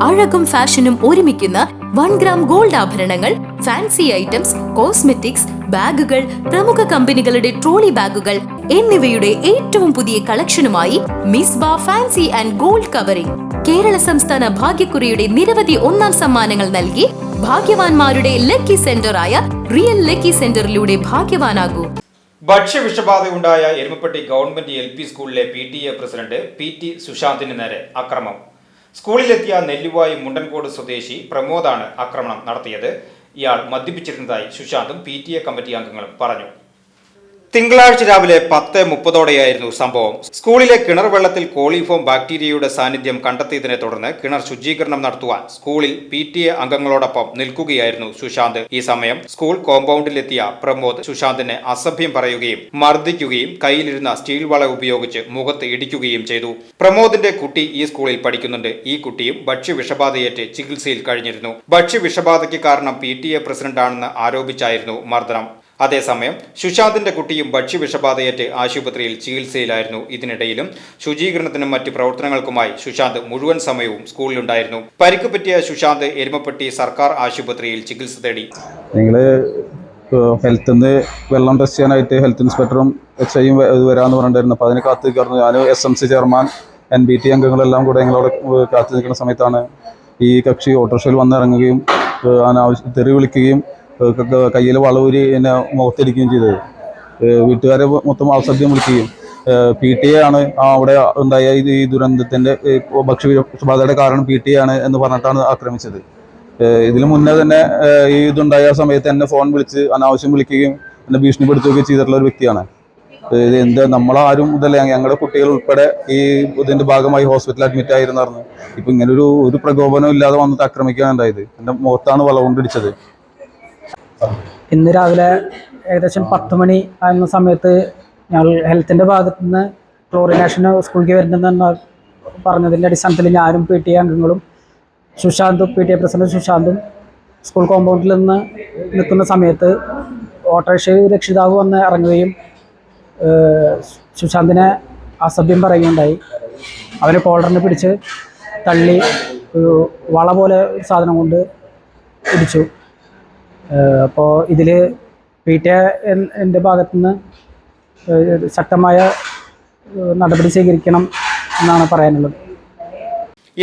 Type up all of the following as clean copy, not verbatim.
അഴകും ഫാഷനും ഒരുമിക്കുന്ന 1 gram gold ആഭരണങ്ങൾ, ഫാൻസി ഐറ്റംസ്, കോസ്മെറ്റിക്സ്, ബാഗുകൾ, പ്രമുഖ കമ്പനികളുടെ ട്രോളി ബാഗുകൾ എന്നിവയുടെ ഏറ്റവും പുതിയ കളക്ഷനുമായി Misba fancy and gold covering. Kerala സംസ്ഥാന ഭാഗ്യക്കുറിയുടെ നിരവധി ഒന്നാം സമ്മാനങ്ങൾ നൽകി ഭാഗ്യവാന്മാരുടെ ലക്കി സെന്ററായ റിയൽ ലക്കി സെന്ററിലൂടെ ഭാഗ്യവാനാകൂ. ഭക്ഷ്യവിഷബാധയുണ്ടായ എരുമപ്പെട്ടി ഗവൺമെന്റ് LP സ്കൂളിലെ PTA പ്രസിഡന്റ് PT സുശാന്തിന് നേരെ അക്രമം. സ്കൂളിലെത്തിയ നെല്ലുവായി മുണ്ടൻകോട് സ്വദേശി പ്രമോദാണ് ആക്രമണം നടത്തിയത്. ഇയാൾ മദ്യപിച്ചിരുന്നതായി സുശാന്തും PTA കമ്മിറ്റി അംഗങ്ങളും പറഞ്ഞു. തിങ്കളാഴ്ച രാവിലെ 10:30ഓടെയായിരുന്നു സംഭവം. സ്കൂളിലെ കിണർ വെള്ളത്തിൽ കോളിഫോം ബാക്ടീരിയയുടെ സാന്നിധ്യം കണ്ടെത്തിയതിനെ തുടർന്ന് കിണർ ശുചീകരണം നടത്തുവാൻ സ്കൂളിൽ PTA അംഗങ്ങളോടൊപ്പം നിൽക്കുകയായിരുന്നു സുശാന്ത്. ഈ സമയം സ്കൂൾ കോമ്പൗണ്ടിലെത്തിയ പ്രമോദ് സുശാന്തിനെ അസഭ്യം പറയുകയും മർദ്ദിക്കുകയും കയ്യിലിരുന്ന സ്റ്റീൽ വള ഉപയോഗിച്ച് മുഖത്ത് ഇടിക്കുകയും ചെയ്തു. പ്രമോദിന്റെ കുട്ടി ഈ സ്കൂളിൽ പഠിക്കുന്നുണ്ട്. ഈ കുട്ടിയും ഭക്ഷ്യവിഷബാധയേറ്റ് ചികിത്സയിൽ കഴിഞ്ഞിരുന്നു. ഭക്ഷ്യവിഷബാധയ്ക്ക് കാരണം PTA പ്രസിഡന്റാണെന്ന് ആരോപിച്ചായിരുന്നു മർദ്ദനം. അതേസമയം സുശാന്തിന്റെ കുട്ടിയും ഭക്ഷ്യവിഷബാധയേറ്റ് ആശുപത്രിയിൽ ചികിത്സയിലായിരുന്നു. ഇതിനിടയിലും ശുചീകരണത്തിനും മറ്റ് പ്രവർത്തനങ്ങൾക്കുമായി സുശാന്ത് മുഴുവൻ സമയവും സ്കൂളിലുണ്ടായിരുന്നു. പരിക്ക് പറ്റിയ സുശാന്ത് എരുമപ്പെട്ടി സർക്കാർ ആശുപത്രിയിൽ ചികിത്സ തേടി. ഹെൽത്തിൽ നിന്ന് വെള്ളം ടെസ്റ്റ് ചെയ്യാനായിട്ട് ഹെൽത്ത് ഇൻസ്പെക്ടറും HIയും വരാമെന്ന് പറഞ്ഞിട്ടുണ്ടായിരുന്നു. അപ്പോൾ അതിന് കാത്തു നിൽക്കുന്നു. ഞാൻ SMC ചെയർമാൻ NBT അംഗങ്ങളെല്ലാം കൂടെ ഞങ്ങളോട് കാത്തു നിൽക്കുന്ന സമയത്താണ് ഈ കക്ഷി ഓട്ടോറിക്ഷയിൽ വന്നിറങ്ങുകയും തെറി വിളിക്കുകയും കയ്യിൽ വളൂരി എന്നെ മുഖത്തിരിക്കുകയും ചെയ്തത്. വീട്ടുകാരെ മൊത്തം അസഭ്യം വിളിക്കുകയും PTA ആണ് അവിടെ ഉണ്ടായ ഈ ദുരന്തത്തിൻ്റെ ഭക്ഷ്യവിഷബാധയുടെ കാരണം PTA ആണ് എന്ന് പറഞ്ഞിട്ടാണ് ആക്രമിച്ചത്. ഇതിനു മുന്നേ തന്നെ ഈ ഇതുണ്ടായ സമയത്ത് എന്നെ ഫോൺ വിളിച്ച് അനാവശ്യം വിളിക്കുകയും എന്നെ ഭീഷണിപ്പെടുത്തുകയും ചെയ്തിട്ടുള്ള ഒരു വ്യക്തിയാണ്. ഇത് നമ്മളാരും ഇതല്ല, ഞങ്ങളുടെ കുട്ടികൾ ഉൾപ്പെടെ ഈ ഇതിൻ്റെ ഭാഗമായി ഹോസ്പിറ്റലിൽ അഡ്മിറ്റ് ആയിരുന്നു പറഞ്ഞു. ഇപ്പം ഇങ്ങനൊരു പ്രകോപനം ഇല്ലാതെ വന്നിട്ട് ആക്രമിക്കാൻ ഉണ്ടായത്. എൻ്റെ മുഖത്താണ് വള കൊണ്ടിടിച്ചത്. ഇന്ന് രാവിലെ ഏകദേശം 10 മണി ആയിരുന്ന സമയത്ത് ഞങ്ങൾ ഹെൽത്തിൻ്റെ ഭാഗത്തു നിന്ന് ക്ലോറിനേഷന് സ്കൂളിലേക്ക് വരുന്നതെന്ന് പറഞ്ഞതിൻ്റെ അടിസ്ഥാനത്തിൽ ഞാനും PTA അംഗങ്ങളും സുശാന്തും PTA പ്രസിഡന്റ് സുശാന്തും സ്കൂൾ കോമ്പൗണ്ടിൽ നിന്ന് നിൽക്കുന്ന സമയത്ത് ഓട്ടോറിക്ഷ രക്ഷിതാവ് വന്ന് ഇറങ്ങുകയും സുശാന്തിനെ അസഭ്യം പറയുകയുണ്ടായി. അവനെ കോളറിനെ പിടിച്ച് തള്ളി വള പോലെ ഒരു സാധനം കൊണ്ട് ഇടിച്ചു. അപ്പോൾ ഇതിൽ PTA എൻ്റെ ഭാഗത്തുനിന്ന് ശക്തമായ നടപടി സ്വീകരിക്കണം എന്നാണ് പറയാനുള്ളത്.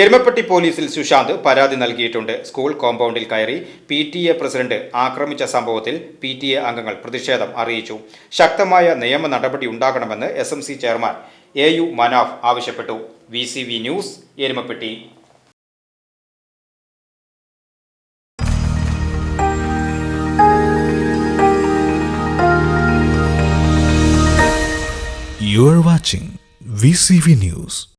എരുമപ്പെട്ടി പോലീസിൽ സുശാന്ത് പരാതി നൽകിയിട്ടുണ്ട്. സ്കൂൾ കോമ്പൗണ്ടിൽ കയറി PTA പ്രസിഡന്റ് ആക്രമിച്ച സംഭവത്തിൽ PTA അംഗങ്ങൾ പ്രതിഷേധം അറിയിച്ചു. ശക്തമായ നിയമ നടപടി ഉണ്ടാകണമെന്ന് SMC ചെയർമാൻ AU മനാഫ് ആവശ്യപ്പെട്ടു. VCV news, Erumapetty. You are watching VCV News.